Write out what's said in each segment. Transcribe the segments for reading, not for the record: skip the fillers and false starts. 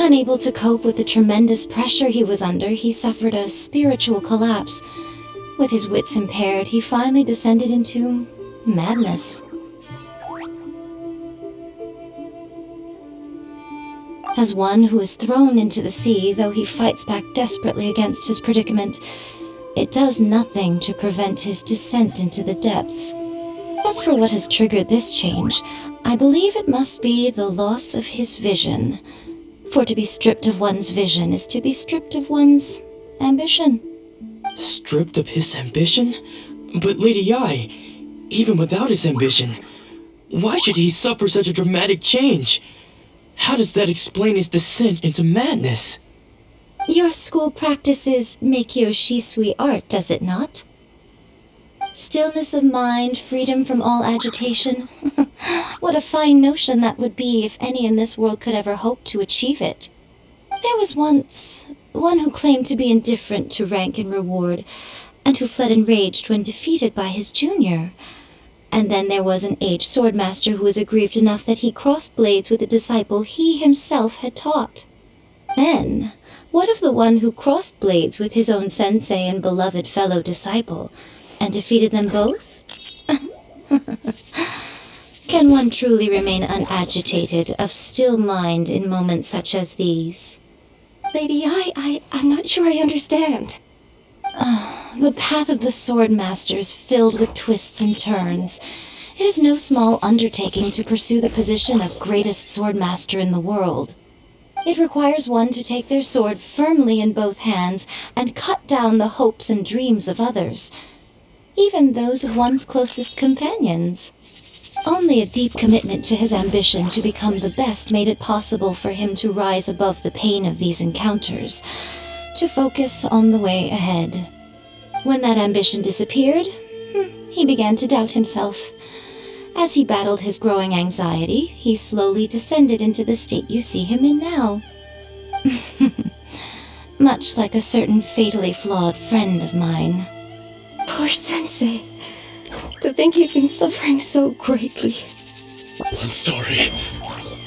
Unable to cope with the tremendous pressure he was under, he suffered a spiritual collapse. With his wits impaired, he finally descended into madness. As one who is thrown into the sea, though he fights back desperately against his predicament, it does nothing to prevent his descent into the depths. As for what has triggered this change, I believe it must be the loss of his vision. For to be stripped of one's vision is to be stripped of one's ambition. Stripped of his ambition? But Lady Yi, even without his ambition, why should he suffer such a dramatic change? How does that explain his descent into madness? Your school practices Meikyo Shisui art, does it not? Stillness of mind, freedom from all agitation. What a fine notion that would be if any in this world could ever hope to achieve it. There was once one who claimed to be indifferent to rank and reward, and who fled enraged when defeated by his junior. And then there was an aged swordmaster who was aggrieved enough that he crossed blades with a disciple he himself had taught. Then, what of the one who crossed blades with his own sensei and beloved fellow disciple, and defeated them both? Can one truly remain unagitated, of still mind in moments such as these? Lady I'm not sure I understand. The path of the swordmaster is filled with twists and turns. It is no small undertaking to pursue the position of greatest swordmaster in the world. It requires one to take their sword firmly in both hands and cut down the hopes and dreams of others, even those of one's closest companions. Only a deep commitment to his ambition to become the best made it possible for him to rise above the pain of these encounters, to focus on the way ahead. When that ambition disappeared, he began to doubt himself. As he battled his growing anxiety, he slowly descended into the state you see him in now. Much like a certain fatally flawed friend of mine. Poor Sensei. To think he's been suffering so greatly. I'm sorry.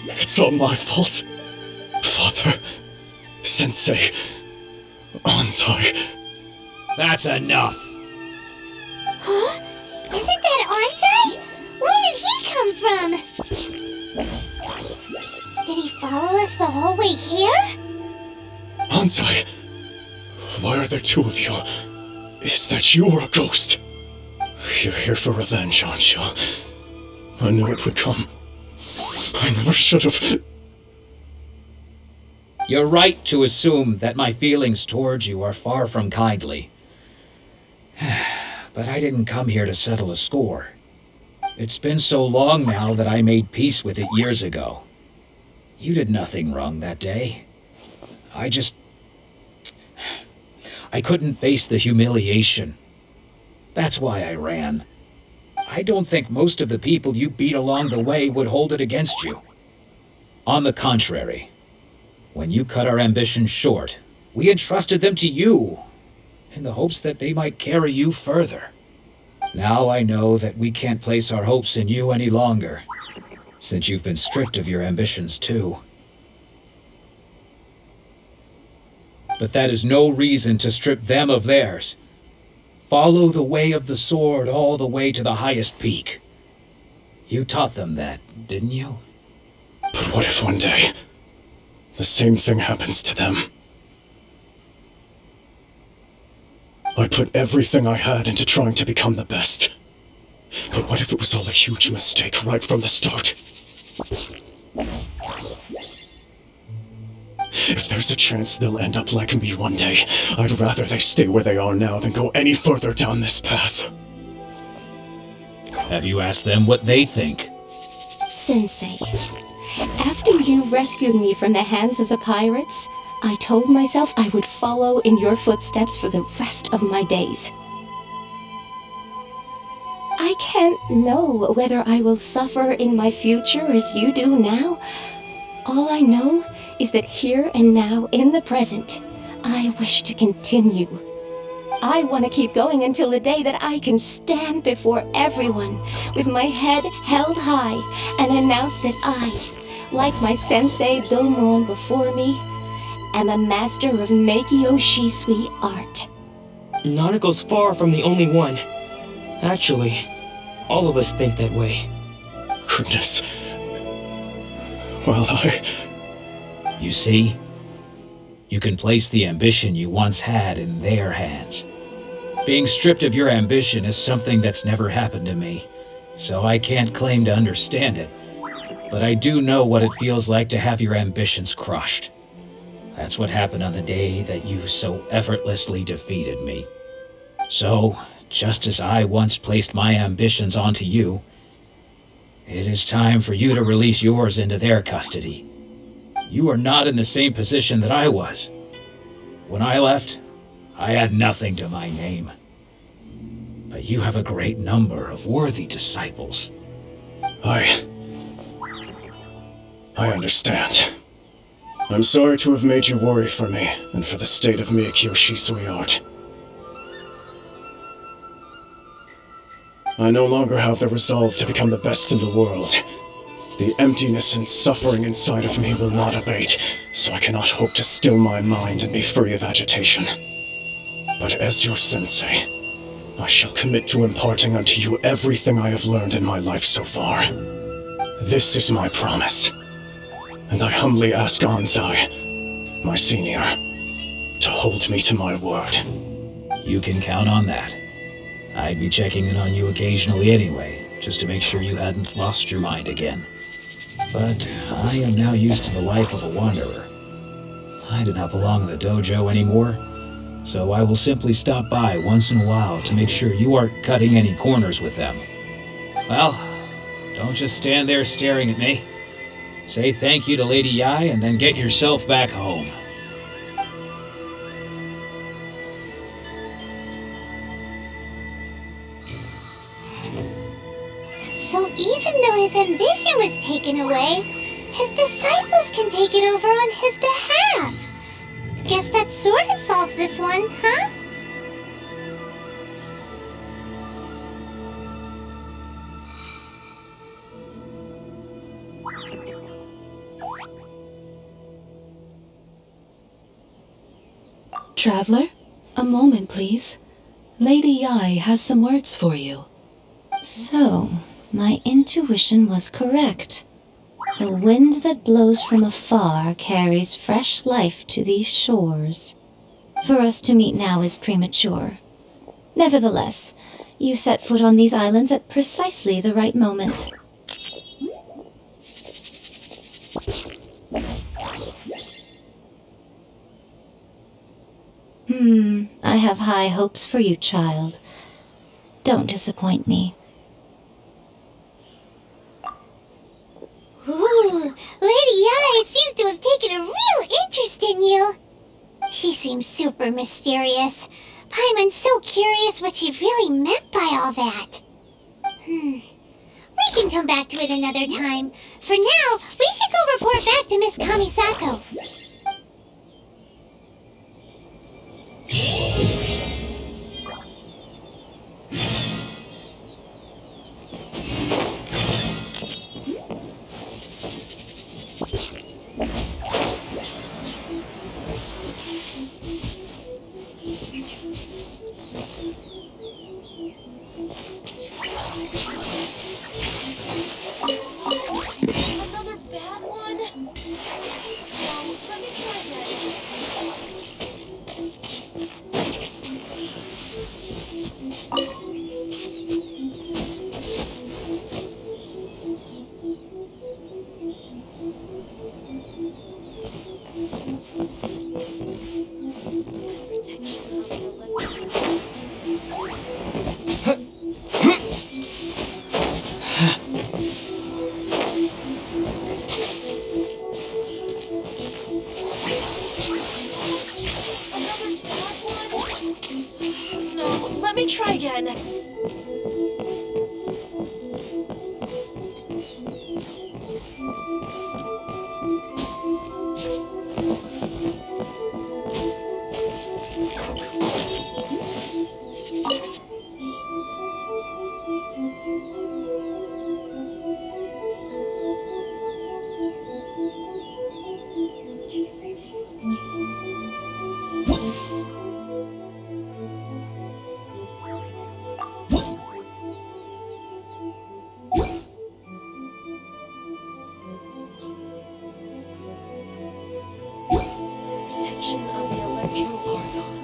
It's all my fault. Father, Sensei, Ansai. That's enough. Huh? Isn't that Ansai? Where did he come from? Did he follow us the whole way here? Ansai, why are there two of you? Is that you or a ghost? You're here for revenge, aren't you? I knew it would come. I never should have. You're right to assume that my feelings towards you are far from kindly. But I didn't come here to settle a score. It's been so long now that I made peace with it years ago. You did nothing wrong that day. I couldn't face the humiliation. That's why I ran. I don't think most of the people you beat along the way would hold it against you. On the contrary, when you cut our ambitions short, we entrusted them to you, in the hopes that they might carry you further. Now I know that we can't place our hopes in you any longer, since you've been stripped of your ambitions too. But that is no reason to strip them of theirs. Follow the way of the sword all the way to the highest peak. You taught them that, didn't you? But what if one day the same thing happens to them? I put everything I had into trying to become the best. But what if it was all a huge mistake right from the start? If there's a chance they'll end up like me one day, I'd rather they stay where they are now than go any further down this path. Have you asked them what they think? Sensei, after you rescued me from the hands of the pirates, I told myself I would follow in your footsteps for the rest of my days. I can't know whether I will suffer in my future as you do now. All I know is that here and now, in the present, I wish to continue. I want to keep going until the day that I can stand before everyone with my head held high and announce that I, like my sensei Domon before me, am a master of Meikyo Shisui art. Nanako's far from the only one. Actually, all of us think that way. Goodness. Well, You see? You can place the ambition you once had in their hands. Being stripped of your ambition is something that's never happened to me, so I can't claim to understand it. But I do know what it feels like to have your ambitions crushed. That's what happened on the day that you so effortlessly defeated me. So, just as I once placed my ambitions onto you, it is time for you to release yours into their custody. You are not in the same position that I was. When I left, I had nothing to my name. But you have a great number of worthy disciples. I understand. I'm sorry to have made you worry for me, and for the state of Meikyo Shisui art. I no longer have the resolve to become the best in the world. The emptiness and suffering inside of me will not abate, so I cannot hope to still my mind and be free of agitation. But as your sensei, I shall commit to imparting unto you everything I have learned in my life so far. This is my promise, and I humbly ask Anzai, my senior, to hold me to my word. You can count on that. I'd be checking in on you occasionally anyway, just to make sure you hadn't lost your mind again. But I am now used to the life of a wanderer. I do not belong in the dojo anymore, so I will simply stop by once in a while to make sure you aren't cutting any corners with them. Well, don't just stand there staring at me. Say thank you to Lady Yai and then get yourself back home. So even though his ambition was taken away, his disciples can take it over on his behalf. Guess that sort of solves this one, huh? Traveler, a moment, please. Lady Yai has some words for you. So, my intuition was correct. The wind that blows from afar carries fresh life to these shores. For us to meet now is premature. Nevertheless, you set foot on these islands at precisely the right moment. I have high hopes for you, child. Don't disappoint me. Ooh, Lady Yai seems to have taken a real interest in you. She seems super mysterious. Paimon's so curious what she really meant by all that. We can come back to it another time. For now, we should go report back to Miss Kamisato. Another bad one? Well, let function of the electro organ.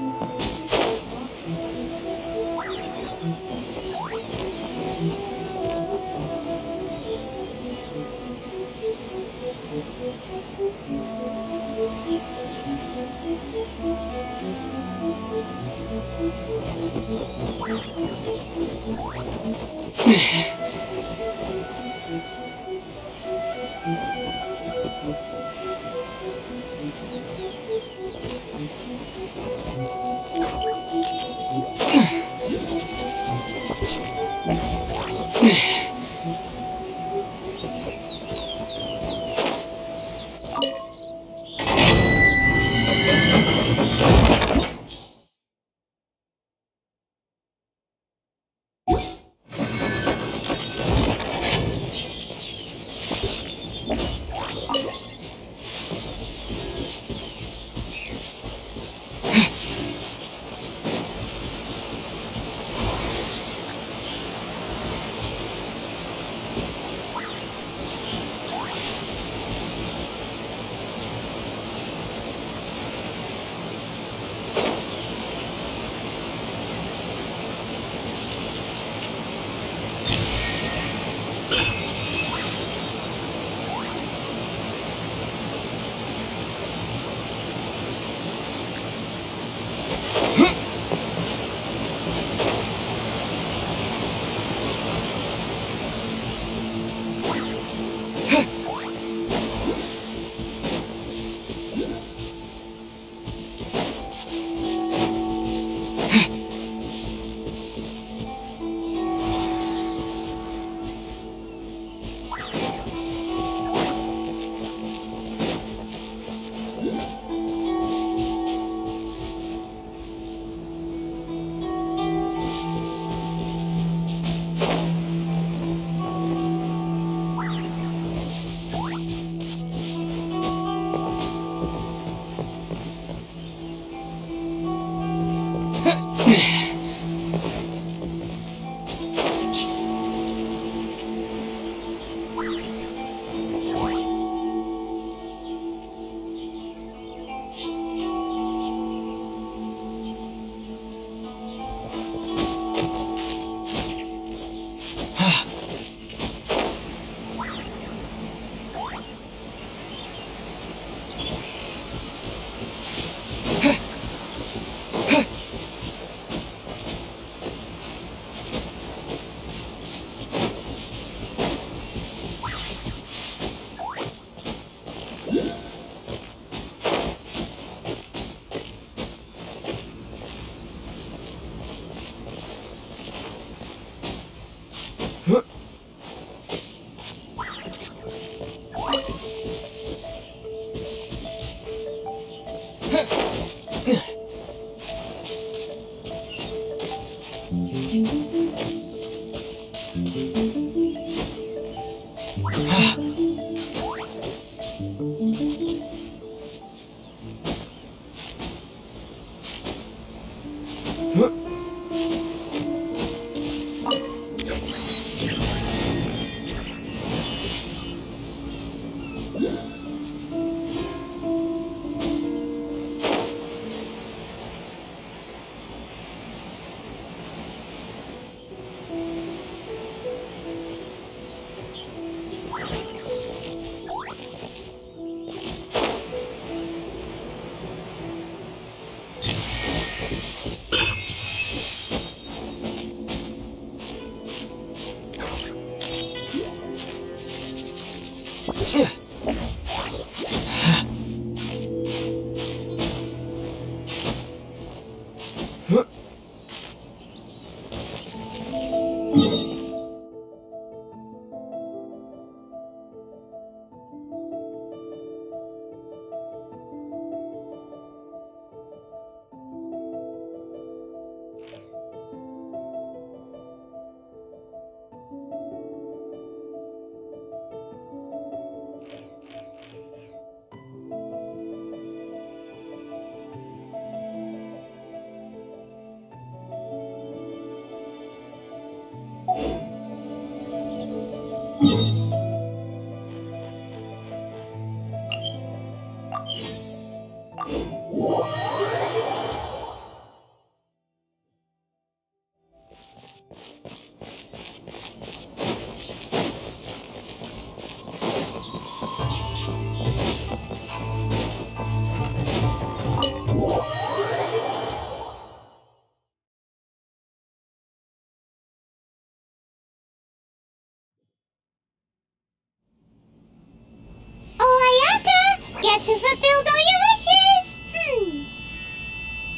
guess who fulfilled all your wishes?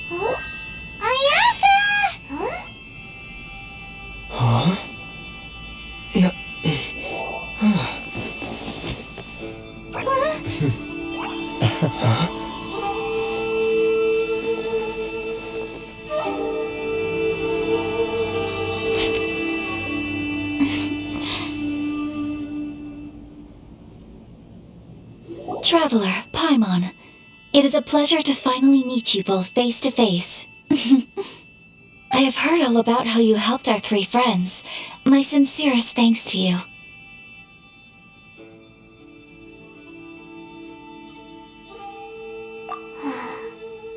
Huh? Ayaka! Huh? Huh? No. Huh? Traveler, Paimon, it is a pleasure to finally meet you both face to face. I have heard all about how you helped our 3 friends. My sincerest thanks to you.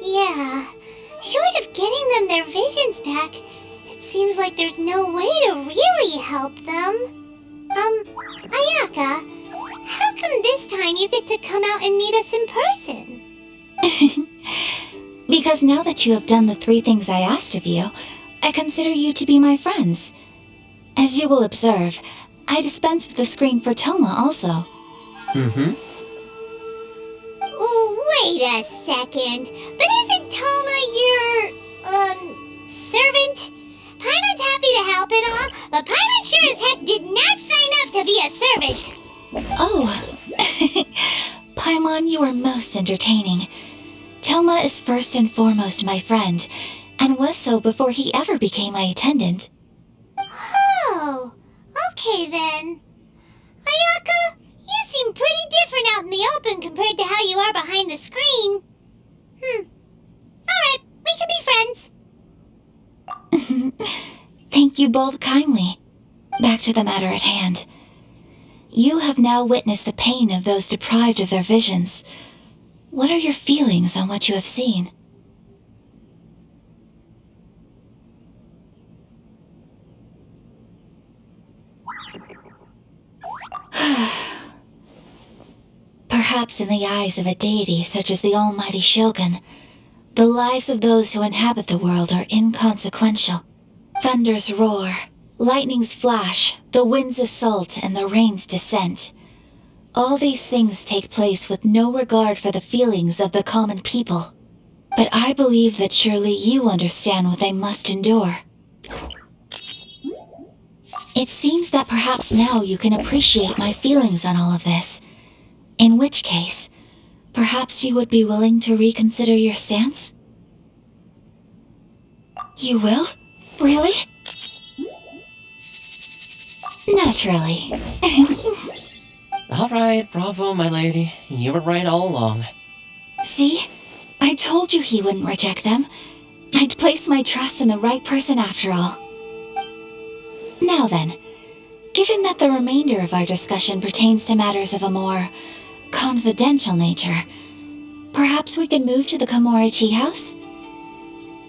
Yeah, short of getting them their visions back, it seems like there's no way to really help them. Ayaka, how come this time you get to come out and meet us in person? Because now that you have done the 3 things I asked of you, I consider you to be my friends. As you will observe, I dispense with the screen for Toma also. Mm-hmm. Wait a second, but isn't Toma your, servant? Paimon's happy to help and all, but Paimon sure as heck did not sign up to be a servant. Oh, Paimon, you are most entertaining. Toma is first and foremost my friend, and was so before he ever became my attendant. Oh, okay then. Ayaka, you seem pretty different out in the open compared to how you are behind the screen. Alright, we can be friends. Thank you both kindly. Back to the matter at hand. You have now witnessed the pain of those deprived of their visions. What are your feelings on what you have seen? Perhaps in the eyes of a deity such as the almighty Shogun, the lives of those who inhabit the world are inconsequential. Thunders roar, lightnings flash, the winds assault, and the rains descent. All these things take place with no regard for the feelings of the common people. But I believe that surely you understand what they must endure. It seems that perhaps now you can appreciate my feelings on all of this. In which case, perhaps you would be willing to reconsider your stance? You will? Really? Naturally. All right, bravo, my lady. You were right all along. See? I told you he wouldn't reject them. I'd placed my trust in the right person after all. Now then, given that the remainder of our discussion pertains to matters of a more confidential nature, perhaps we could move to the Komori Tea House?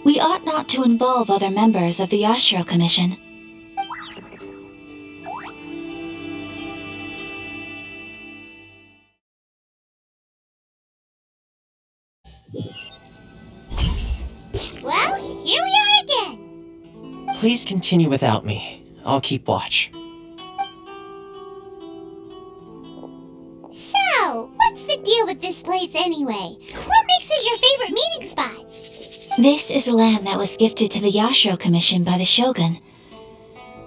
We ought not to involve other members of the Yashiro Commission. Well, here we are again. Please continue without me. I'll keep watch. So, what's the deal with this place anyway? What makes it your favorite meeting spot? This is land that was gifted to the Yashiro Commission by the Shogun.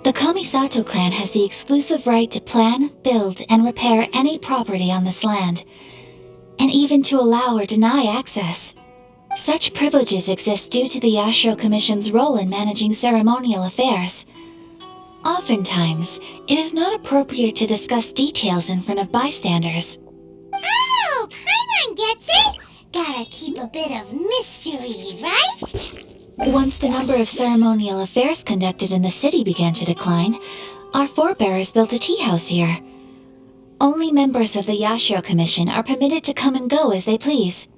The Kamisato clan has the exclusive right to plan, build, and repair any property on this land, and even to allow or deny access. Such privileges exist due to the Yashiro Commission's role in managing ceremonial affairs. Oftentimes, it is not appropriate to discuss details in front of bystanders. Oh, Paimon gets it. Gotta keep a bit of mystery, right? Once the number of ceremonial affairs conducted in the city began to decline, our forebears built a tea house here. Only members of the Yashiro Commission are permitted to come and go as they please.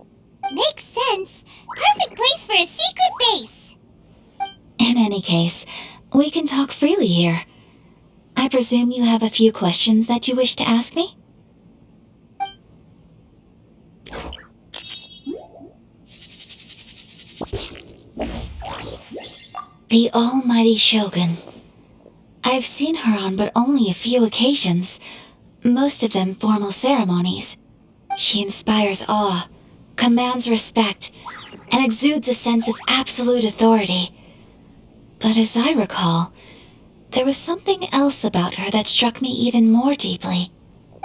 Makes sense. Perfect place for a secret base. In any case, we can talk freely here. I presume you have a few questions that you wish to ask me? The almighty Shogun. I've seen her on but only a few occasions, most of them formal ceremonies. She inspires awe, commands respect, and exudes a sense of absolute authority. But as I recall, there was something else about her that struck me even more deeply.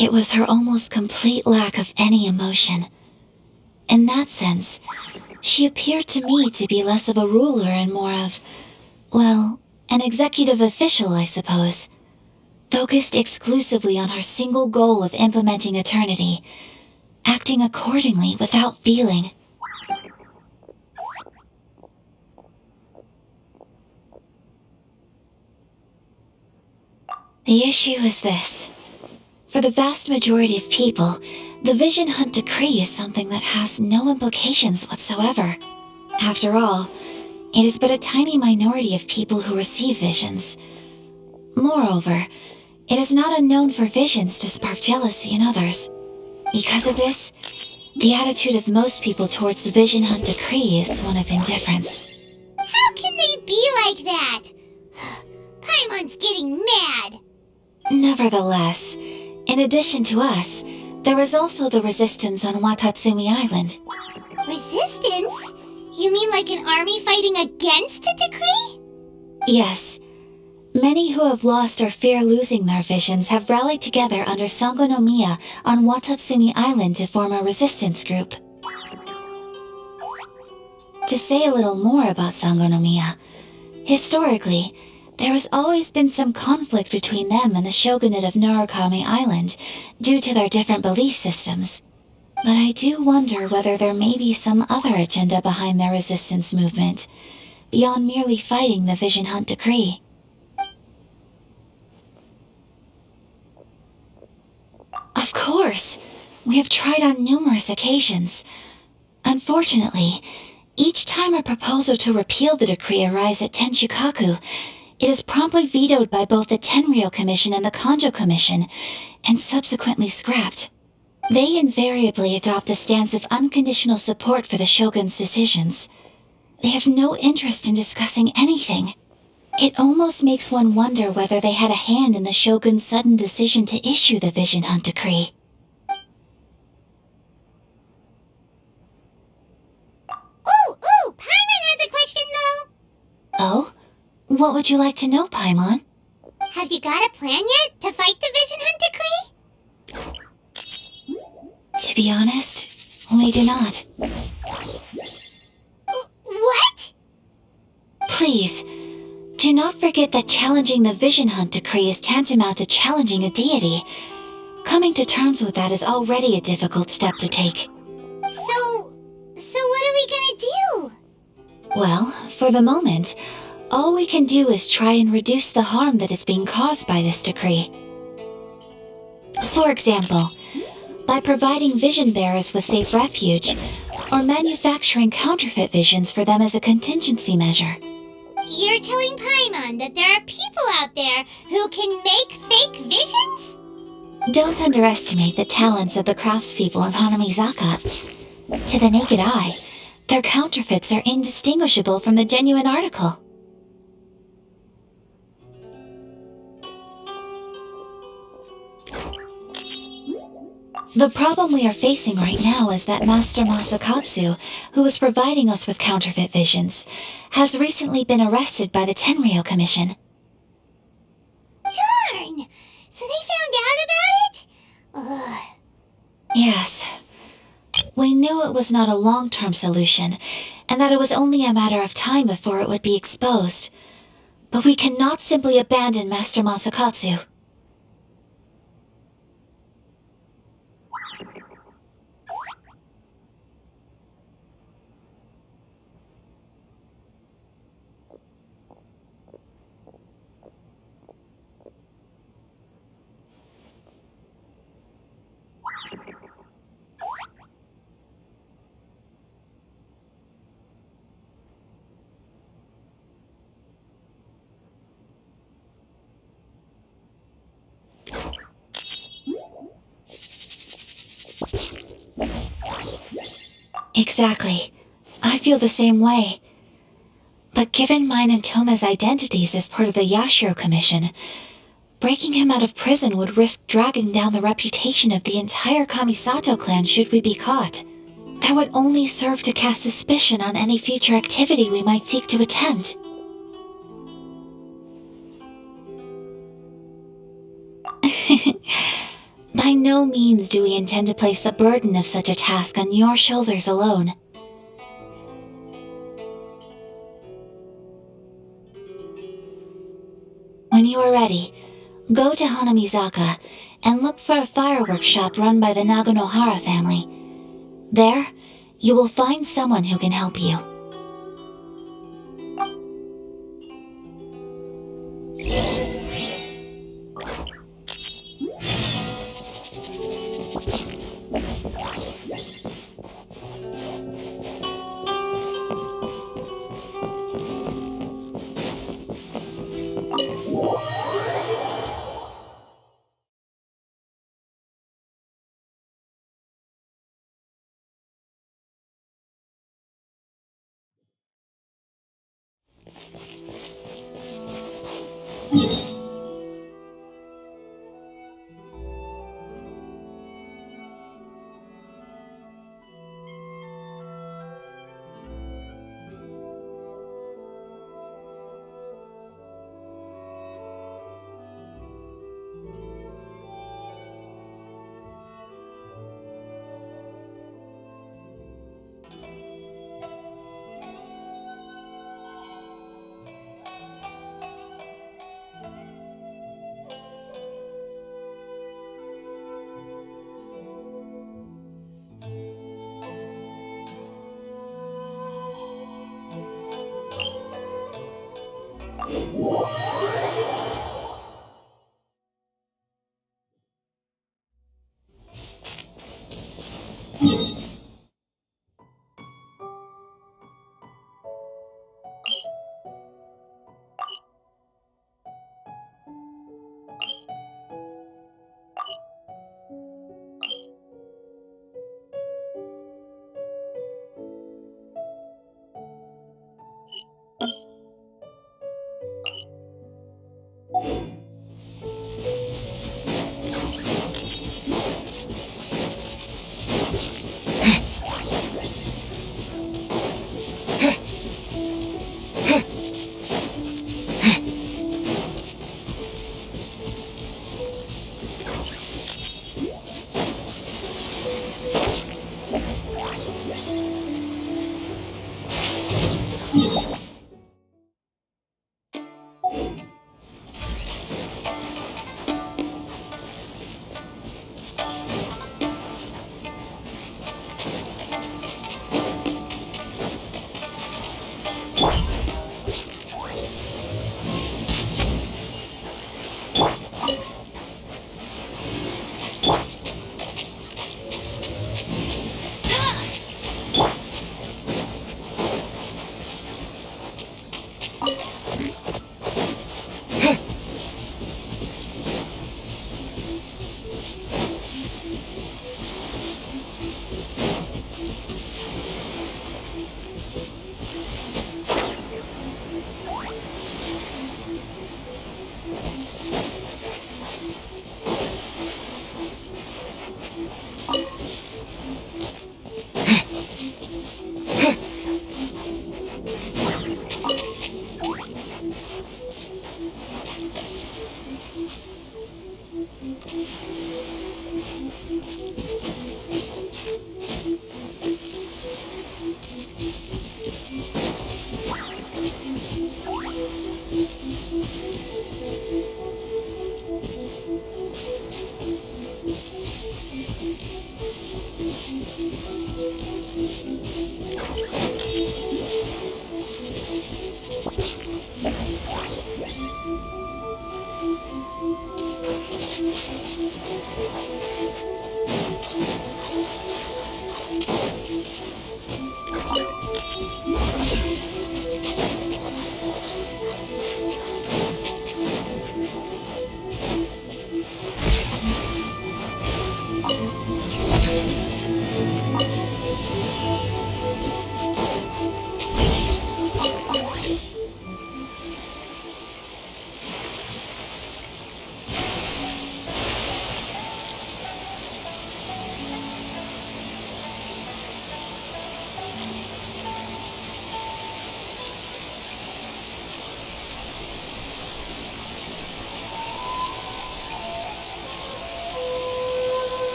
It was her almost complete lack of any emotion. In that sense, she appeared to me to be less of a ruler and more of, well, an executive official, I suppose, focused exclusively on her single goal of implementing eternity, acting accordingly without feeling. The issue is this. For the vast majority of people, the Vision Hunt Decree is something that has no implications whatsoever. After all, it is but a tiny minority of people who receive visions. Moreover, it is not unknown for visions to spark jealousy in others. Because of this, the attitude of most people towards the Vision Hunt Decree is one of indifference. How can they be like that? Paimon's getting mad. Nevertheless, in addition to us, there is also the resistance on Watatsumi Island. Resistance? You mean like an army fighting against the decree? Yes. Many who have lost or fear losing their visions have rallied together under Sango no Miya on Watatsumi Island to form a resistance group. To say a little more about Sango no Miya, historically, there has always been some conflict between them and the shogunate of Narukami Island due to their different belief systems. But I do wonder whether there may be some other agenda behind their resistance movement, beyond merely fighting the Vision Hunt Decree. Of course, we have tried on numerous occasions. Unfortunately, each time a proposal to repeal the decree arrives at Tenshukaku, it is promptly vetoed by both the Tenryou Commission and the Kanjo Commission, and subsequently scrapped. They invariably adopt a stance of unconditional support for the shogun's decisions. They have no interest in discussing anything. It almost makes one wonder whether they had a hand in the shogun's sudden decision to issue the Vision Hunt Decree. Ooh, Paimon has a question though. Oh? What would you like to know, Paimon? Have you got a plan yet to fight the Vision Hunt Decree? To be honest, we do not. What? Please, do not forget that challenging the Vision Hunt Decree is tantamount to challenging a deity. Coming to terms with that is already a difficult step to take. So what are we gonna do? Well, for the moment, all we can do is try and reduce the harm that is being caused by this decree. For example, by providing vision bearers with safe refuge, or manufacturing counterfeit visions for them as a contingency measure. You're telling Paimon that there are people out there who can make fake visions? Don't underestimate the talents of the craftspeople of Hanamizaka. To the naked eye, their counterfeits are indistinguishable from the genuine article. The problem we are facing right now is that Master Masakatsu, who is providing us with counterfeit visions, has recently been arrested by the Tenryou Commission. Darn! So they found out about it? Ugh. Yes. We knew it was not a long-term solution, and that it was only a matter of time before it would be exposed. But we cannot simply abandon Master Masakatsu. Exactly. I feel the same way. But given mine and Toma's identities as part of the Yashiro Commission, Breaking him out of prison would risk dragging down the reputation of the entire Kamisato clan should we be caught. That would only serve to cast suspicion on any future activity we might seek to attempt. By no means do we intend to place the burden of such a task on your shoulders alone. When you are ready, go to Hanamizaka and look for a fireworks shop run by the Naganohara family. There, you will find someone who can help you.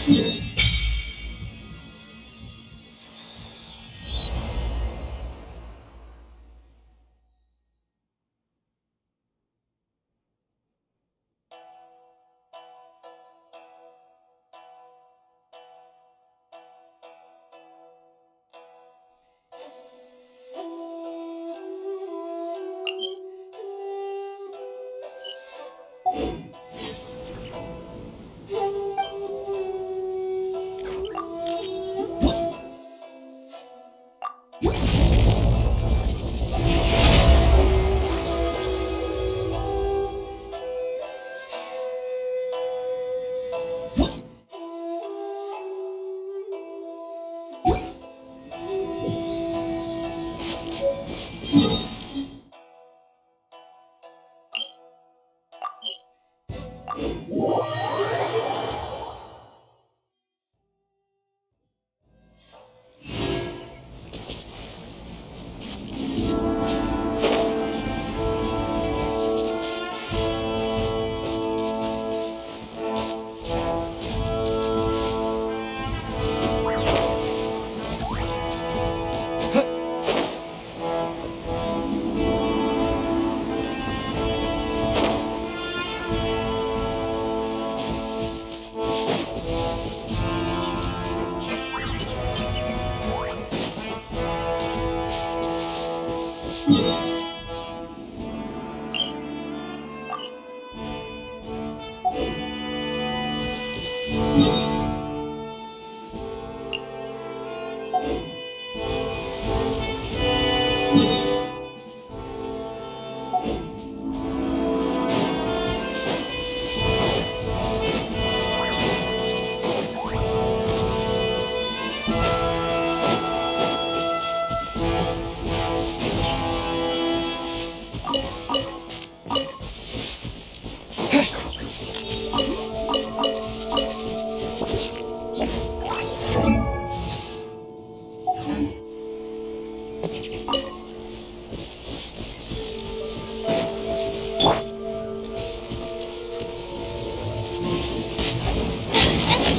That's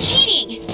cheating!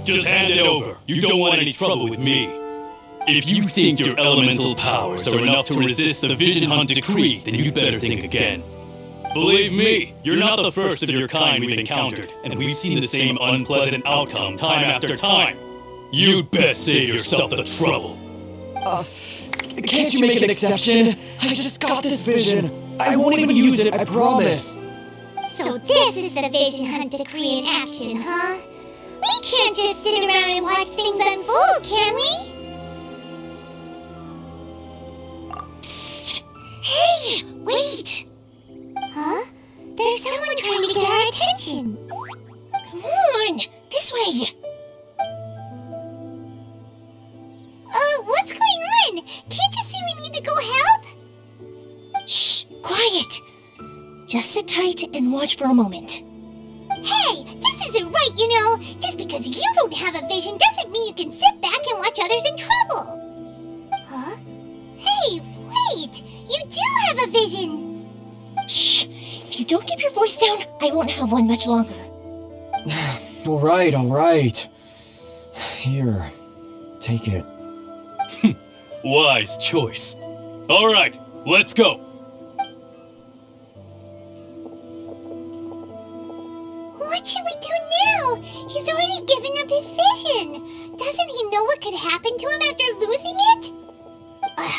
Just hand it over. You don't want any trouble with me. If you think your elemental powers are enough to resist the Vision Hunt decree, then you'd better think again. Believe me, you're not the first of your kind we've encountered, and we've seen the same unpleasant outcome time after time. You'd best save yourself the trouble. Can't you make an exception? I just got this vision. I won't even use it, I promise. So this is the Vision Hunt decree in action, huh? We can't just sit around and watch things unfold, can we? Psst! Hey, wait! Huh? There's someone trying to get our attention. Come on, this way. What's going on? Can't you see we need to go help? Shh, quiet. Just sit tight and watch for a moment. Hey, this isn't right, you know. Just because you don't have a vision doesn't mean you can sit back and watch others in trouble. Huh? Hey, wait! You do have a vision! Shh! If you don't keep your voice down, I won't have one much longer. All right. Here, take it. Wise choice. Alright, let's go. What should we do now? He's already given up his vision. Doesn't he know what could happen to him after losing it?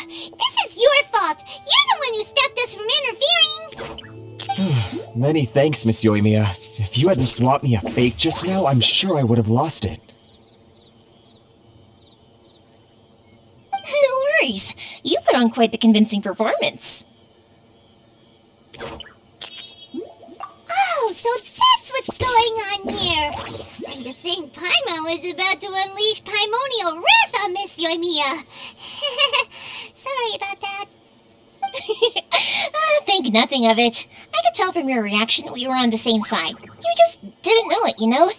This is your fault. You're the one who stopped us from interfering. Many thanks, Miss Yoimiya. If you hadn't swapped me a fake just now, I'm sure I would have lost it. worries. You put on quite the convincing performance. Oh, so that's what's going on here. And to think Paimon is about to unleash Paimonial wrath on Miss Yoimiya. Sorry about that. Think nothing of it. I could tell from your reaction we were on the same side. You just didn't know it, you know?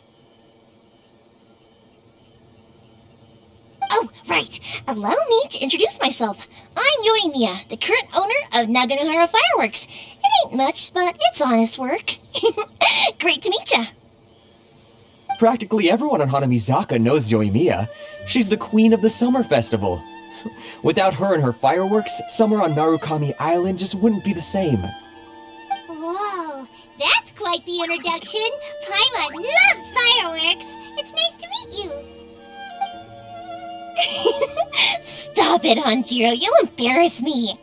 Oh, right. Allow me to introduce myself. I'm Yoimiya, the current owner of Naganohara Fireworks. It ain't much, but it's honest work. Great to meet ya. Practically everyone on Hanamizaka knows Yoimiya. She's the queen of the summer festival. Without her and her fireworks, summer on Narukami Island just wouldn't be the same. Whoa, that's quite the introduction. Paimon loves fireworks. It's nice to meet you. Stop it, Hanjiro. You'll embarrass me.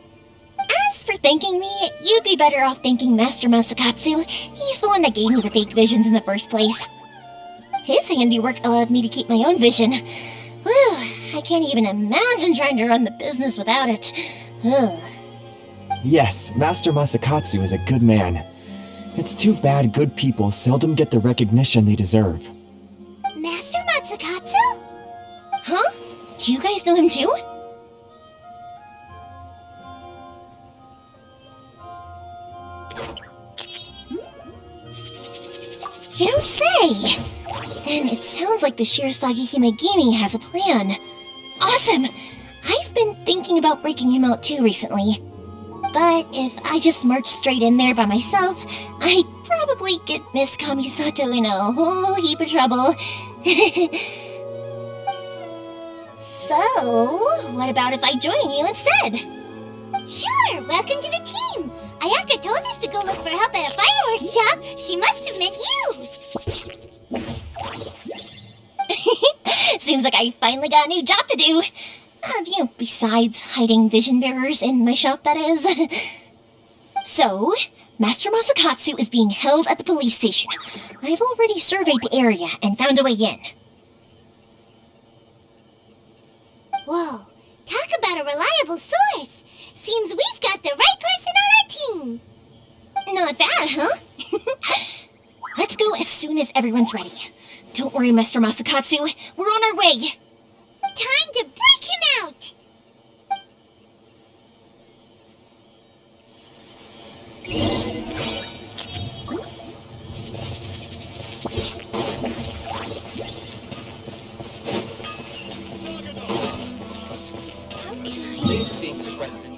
As for thanking me, you'd be better off thanking Master Masakatsu. He's the one that gave me the fake visions in the first place. His handiwork allowed me to keep my own vision. Whew, I can't even imagine trying to run the business without it. Ugh. Yes, Master Masakatsu is a good man. It's too bad good people seldom get the recognition they deserve. Master Matsukatsu? Huh? Do you guys know him too? You don't say! Then it sounds like the Shirasagi Himegimi has a plan. Awesome! I've been thinking about breaking him out too recently. But if I just march straight in there by myself, I'd probably get Miss Kamisato in a whole heap of trouble. So, what about if I join you instead? Sure, welcome to the team. Ayaka told us to go look for help at a fireworks shop. She must have meant you. Seems like I finally got a new job to do. Besides hiding vision bearers in my shop, that is. So, Master Masakatsu is being held at the police station. I've already surveyed the area and found a way in. Whoa, talk about a reliable source. Seems we've got the right person on our team. Not bad, huh? Let's go as soon as everyone's ready. Don't worry, Master Masakatsu. We're on our way. Time to break him out. How can I... Please speak to Preston.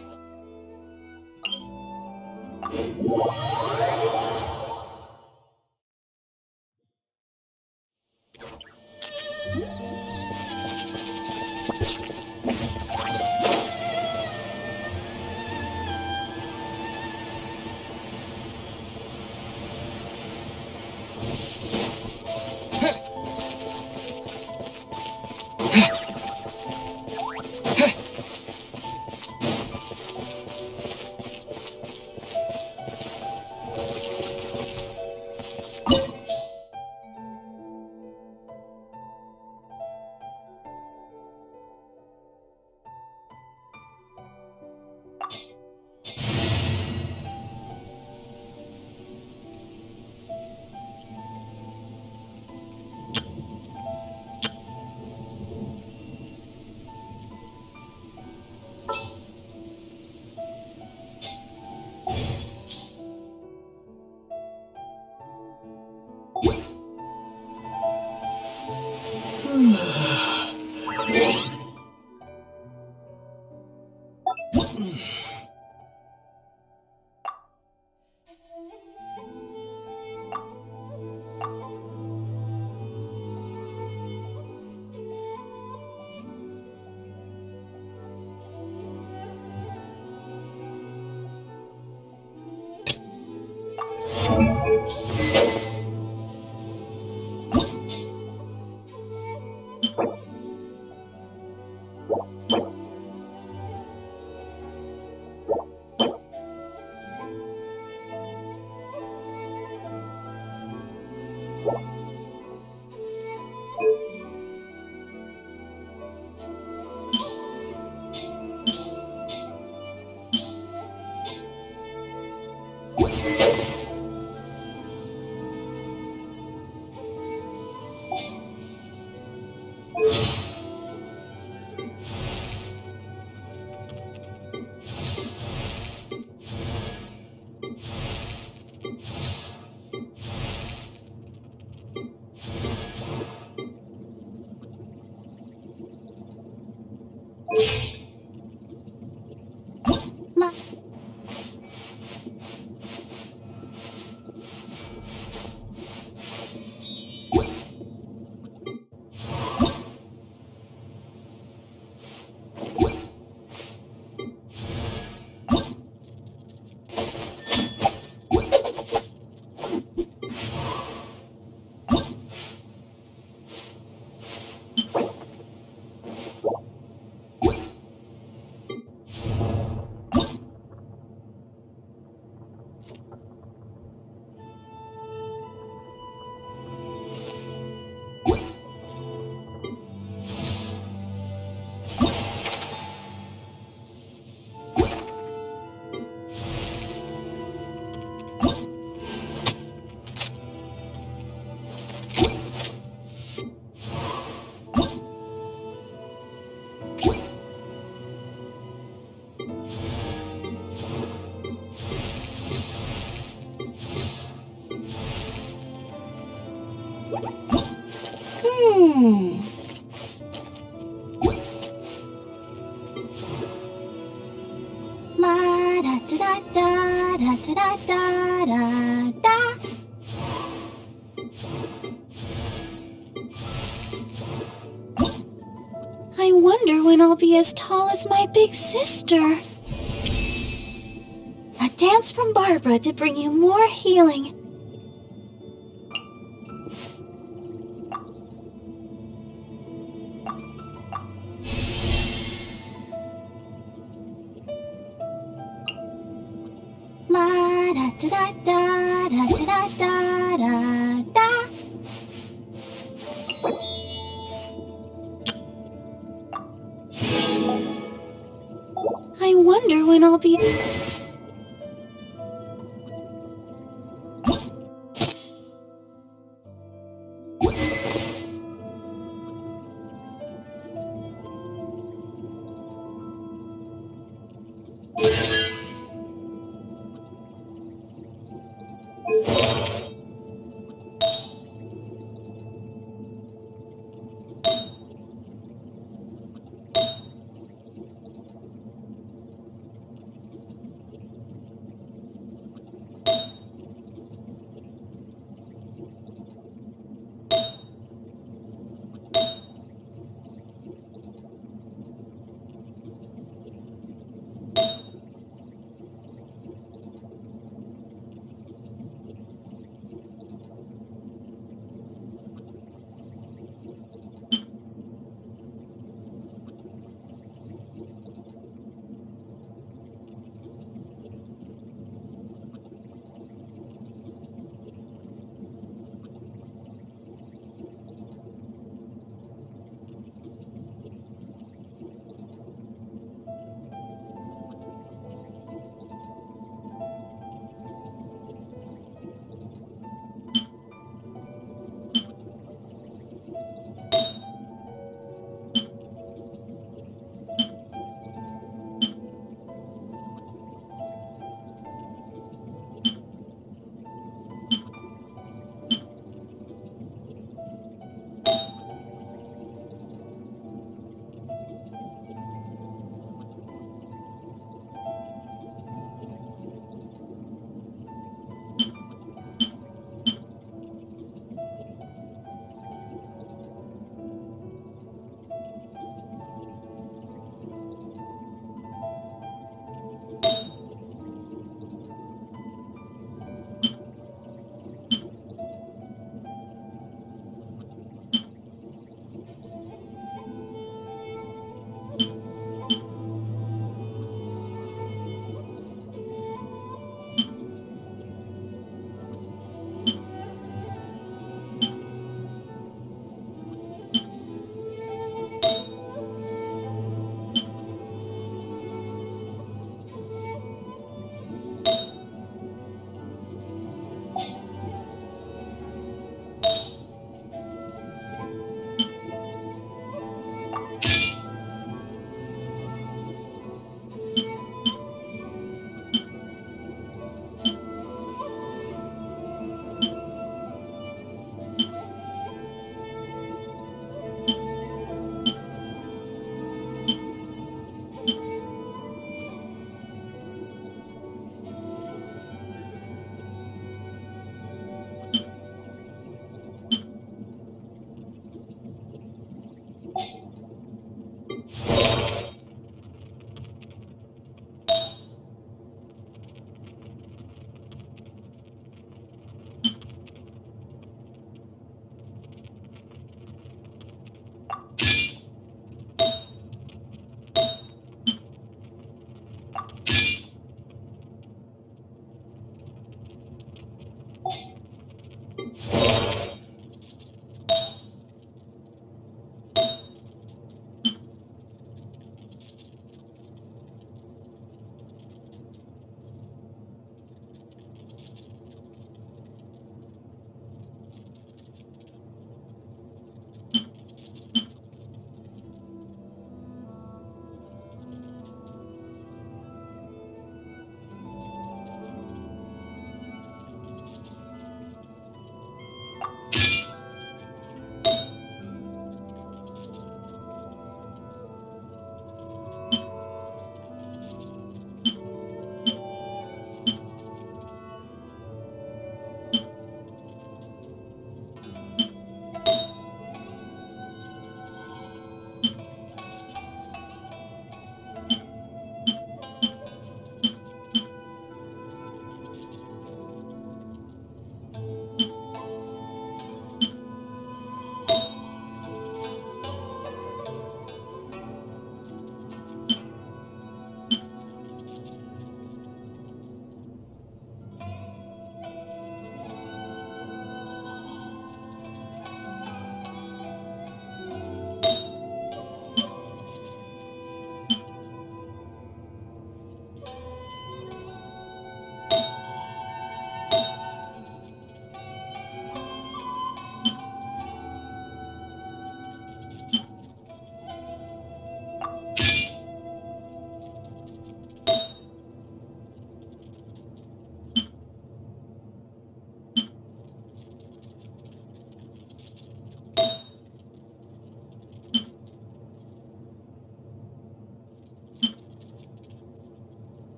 La da da da da da da da da da. I wonder when I'll be as tall as my big sister. A dance from Barbara to bring you more healing. La da da da da da da da da. I wonder when I'll be...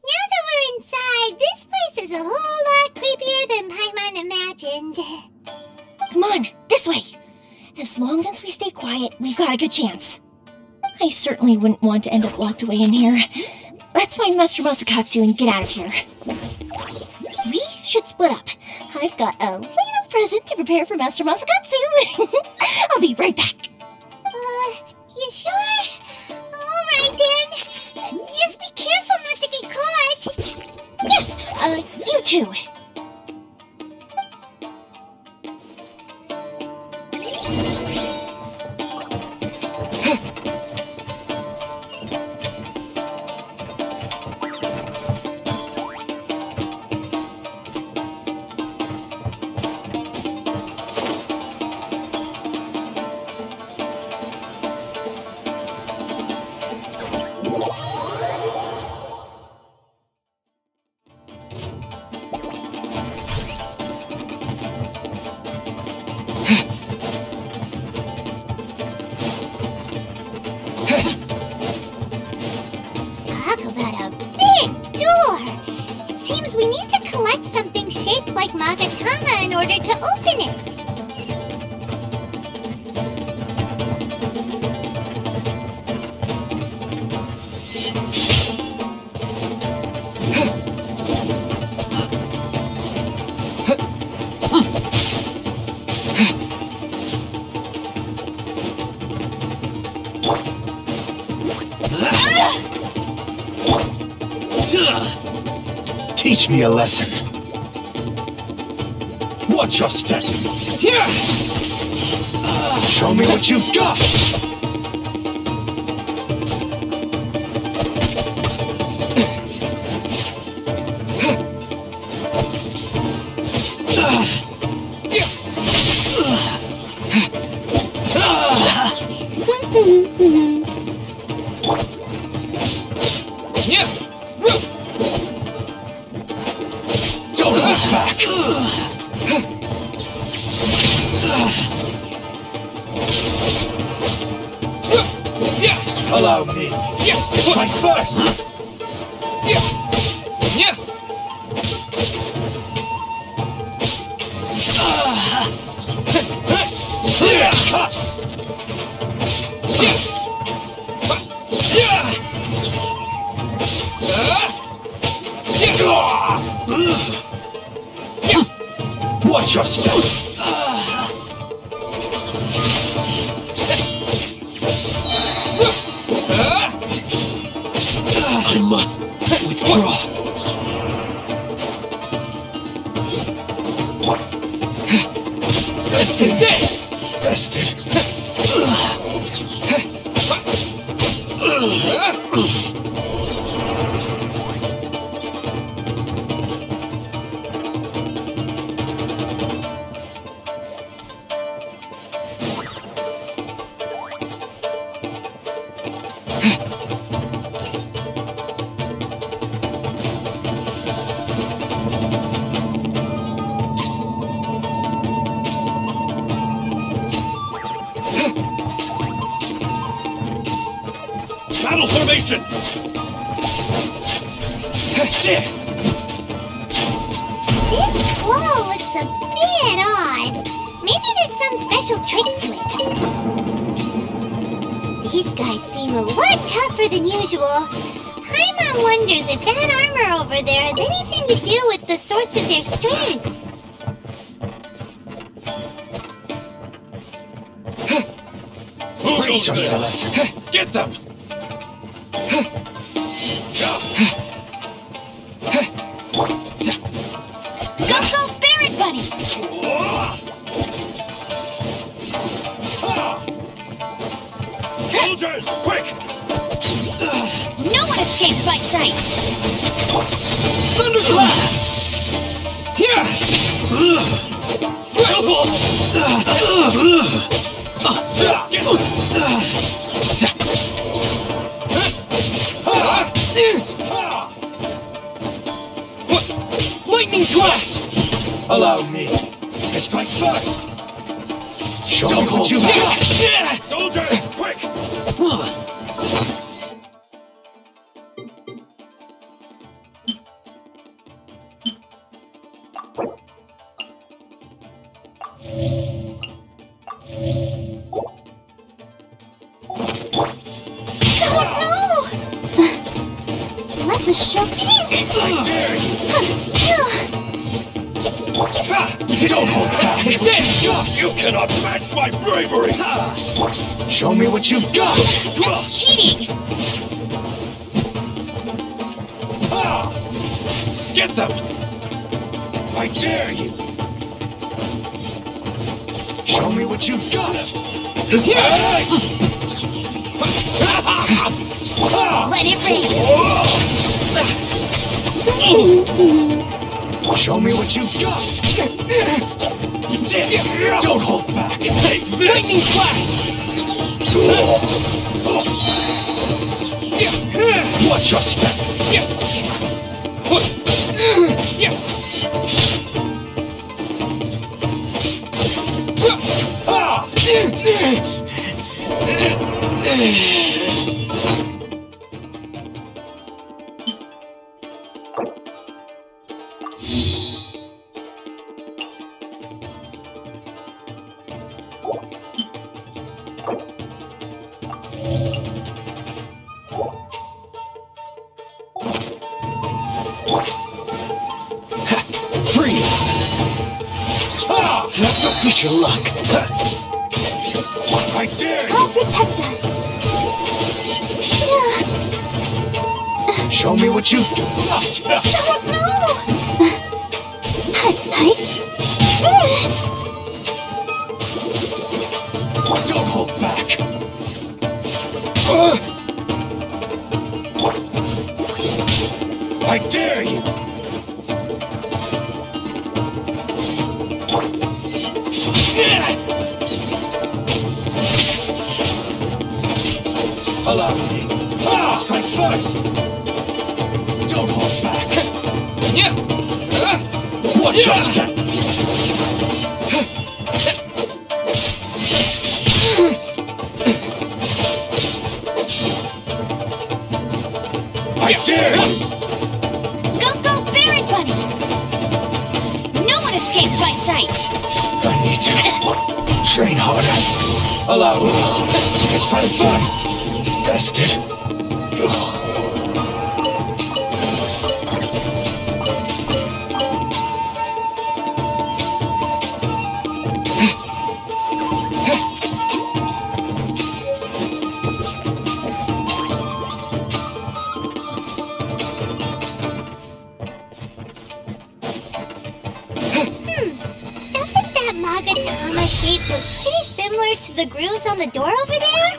Now that we're inside, this place is a whole lot creepier than Paimon imagined. Come on, this way. As long as we stay quiet, we've got a good chance. I certainly wouldn't want to end up locked away in here. Let's find Master Masakatsu and get out of here. We should split up. I've got a little present to prepare for Master Masakatsu. I'll be right back. You sure? Alright then. Just be careful not to get caught. Yes, you too. Talk about a big door. It seems we need to collect something shaped like Magatama in order to open it. Teach me a lesson. Watch your step. Show me what you've got. Don't look back. Allow me. Strike first. Clear cut. Watch your step. I must withdraw. Let's do this. Bested. Battle formation! This coral looks a bit odd. Maybe there's some special trick to it. These guys seem a lot tougher than usual. Paimon wonders if that armor over there has anything to do with the source of their strength. Brace yourselves. Get them! Go, bear it, buddy! Thunderclap! Here! Lightning blast! Allow me to strike first. Show me what you got. Soldiers, quick! Let the show ink! I dare you! Don't hold back. You cannot match my bravery! Show me what you've got. That's cheating! Get them! I dare you! Show me what you've got. Let it rain! Show me what you've got. Don't hold back. Take this! Lightning blast! Watch your step. Freeze! Push your luck. I dare you! I'll protect us! Show me what you've got. Oh no! Don't hold back. I dare you! Allow me. Strike first. Don't hold back. Watch your step. I dare you! Go, Berry Bunny! No one escapes my sight! I need to train harder. Allow me. Strike first. Bested. Doesn't that Magatama shape look pretty similar to the grooves on the door over there?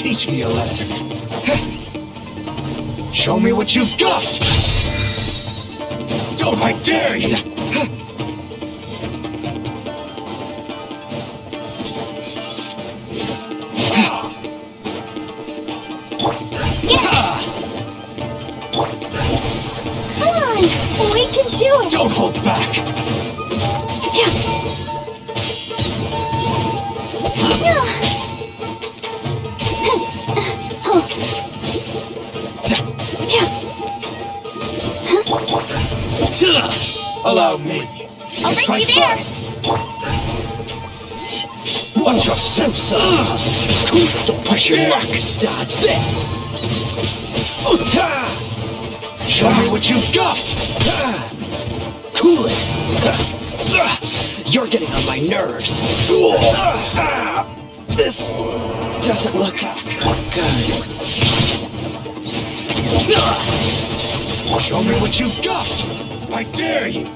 Teach me a lesson. Show me what you've got! Don't I dare you! Come on! We can do it! Don't hold back! Allow me. I'll bring you there! Watch yourself, son! Don't push your luck! Dodge this! Show me what you've got! Cool it! You're getting on my nerves! This doesn't look good. Show me what you've got! I dare you!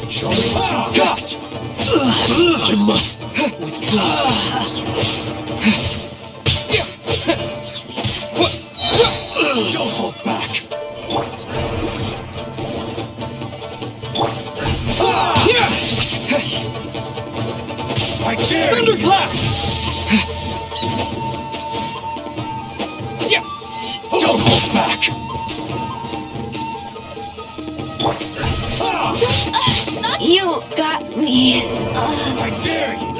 Show me what you've got! I must withdraw. Don't hold back! I dare you! Thunderclap! Don't hold back! You got me. I dare you!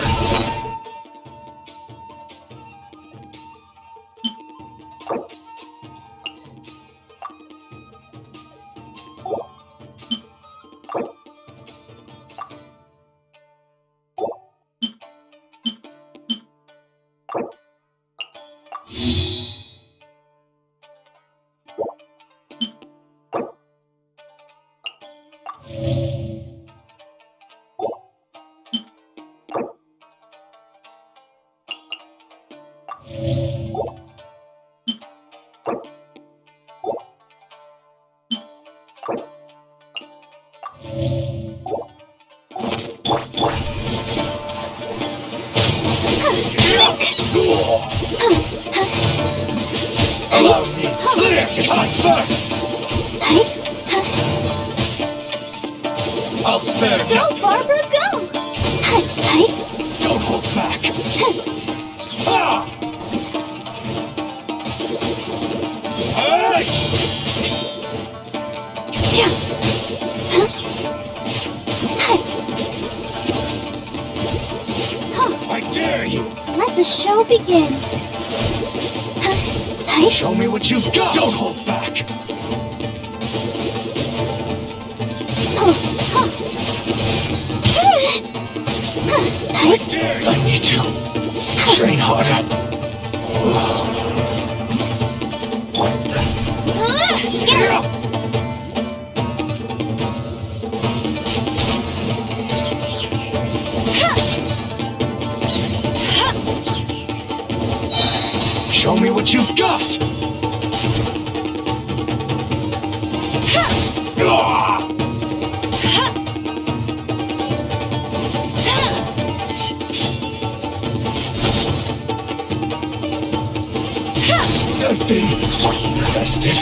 Allow me! Clear is my first! I'll spare Go, nothing! Barbara, go! Don't hold back! Ah! Hey! I dare you! Let the show begin. Show me what you've got! Don't hold back! I dare you! I need to train harder. Show me what you've got! I've been arrested.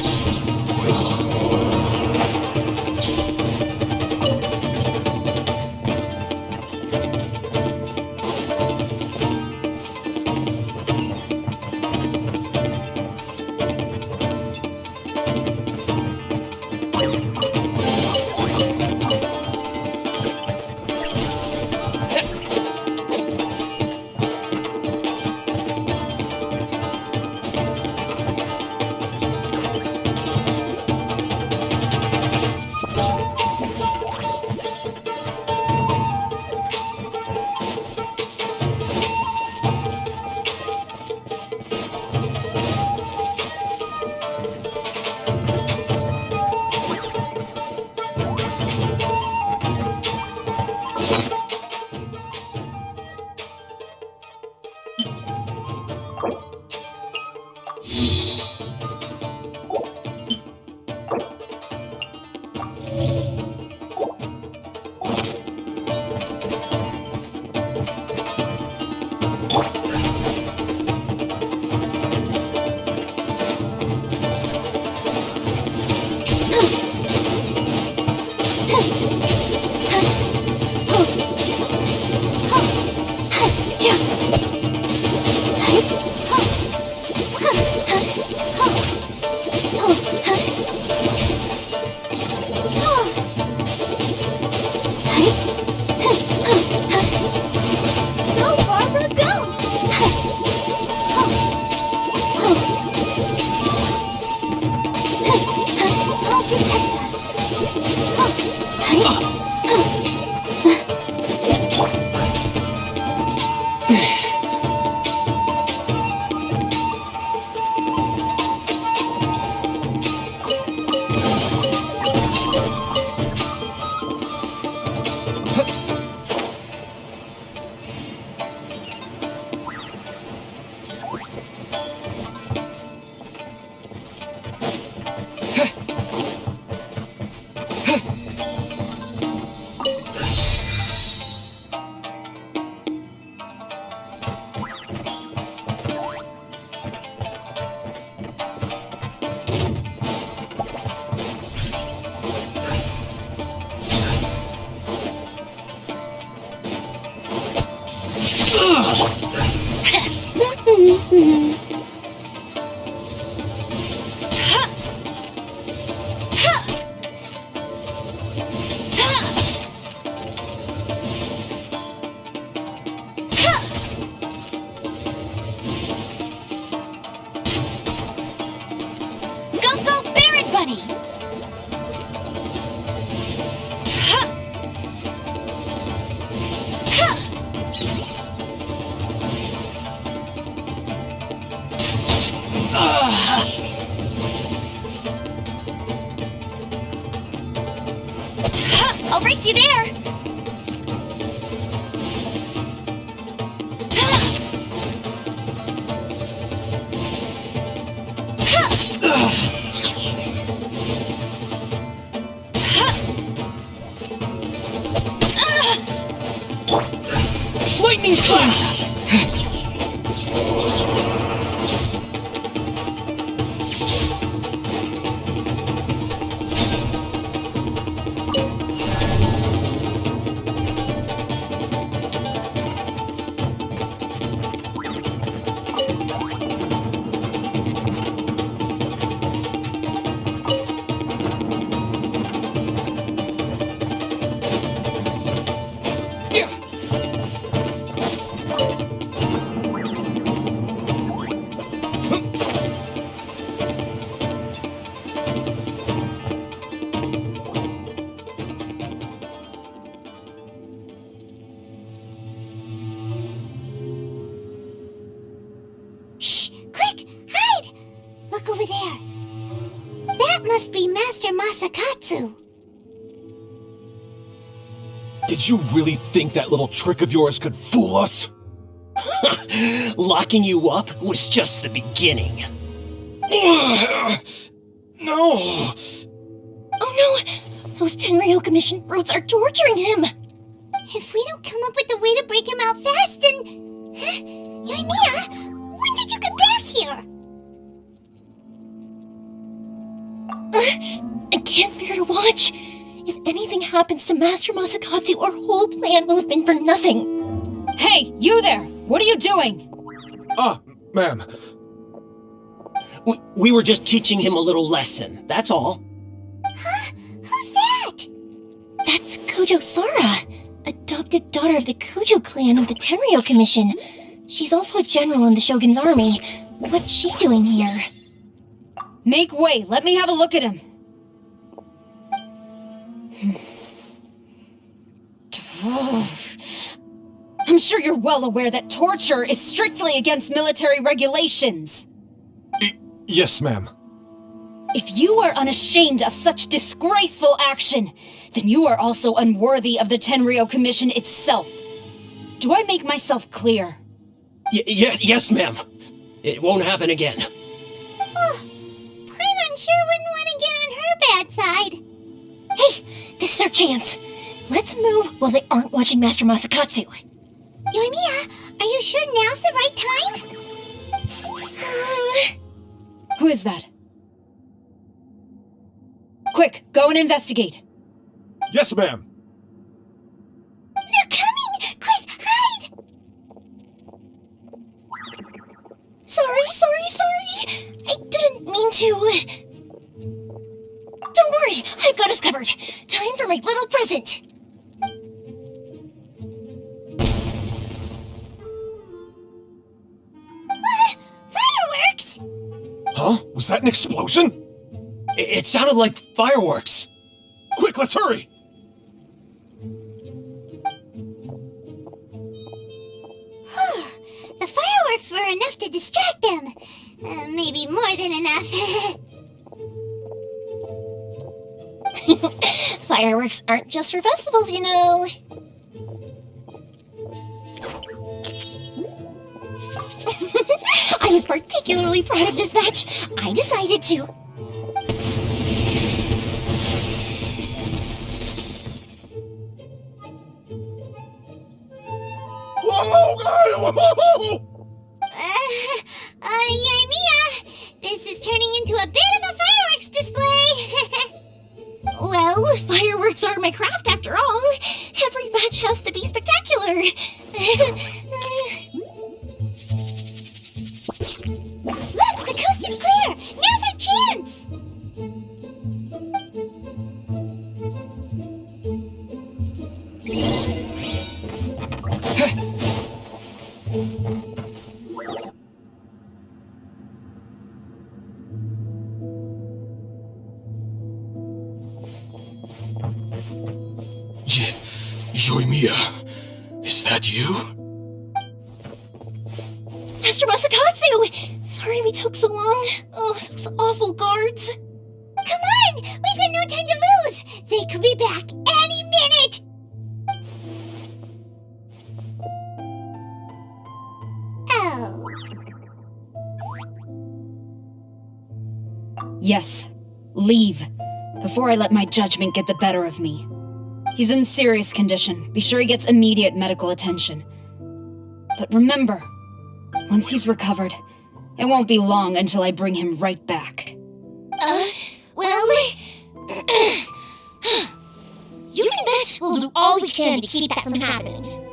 Go, go, Barret Bunny! I'll race you there! Lightning flash! Shh! Quick! Hide! Look over there. That must be Master Masakatsu. Did you really think that little trick of yours could fool us? Locking you up was just the beginning. No! Oh no! Those Tenryou Commission brutes are torturing him! If we don't come up with a way to break him out fast, then... Huh? Yoimiya, when did you get back here? I can't bear to watch. If anything happens to Master Masakatsu, our whole plan will have been for nothing. Hey, you there! What are you doing? Ma'am. We were just teaching him a little lesson, that's all. Huh? Who's that? That's Kojo Sara, adopted daughter of the Kujo clan of the Tenryou Commission. She's also a general in the Shogun's army. What's she doing here? Make way! Let me have a look at him! I'm sure you're well aware that torture is strictly against military regulations. Yes, ma'am. If you are unashamed of such disgraceful action, then you are also unworthy of the Tenryou Commission itself. Do I make myself clear? Yes, ma'am. It won't happen again. Oh, Paimon sure wouldn't want to get on her bad side. Hey, this is our chance. Let's move while they aren't watching Master Masakatsu. Yoimiya, are you sure now's the right time? Who is that? Quick, go and investigate. Yes, ma'am. They're coming! Quick, hide! Sorry. I didn't mean to. Don't worry, I've got us covered. Time for my little present. Fireworks! Huh? Was that an explosion? It sounded like fireworks. Quick, let's hurry! The fireworks were enough to distract them. Maybe more than enough. Fireworks aren't just for festivals, you know. I was particularly proud of this batch. I decided to. Whoa! Yoimiya, this is turning into a bit of a fireworks display. Well, fireworks are my craft after all. Every batch has to be spectacular. Yoimiya, is that you? Master Masakatsu! Sorry we took so long. Oh, those awful guards. Come on! We've got no time to lose! They could be back any minute! Oh. Yes. Leave. Before I let my judgment get the better of me. He's in serious condition. Be sure he gets immediate medical attention. But remember, once he's recovered, it won't be long until I bring him right back. Well... You can bet we'll do all we can to keep that from happening.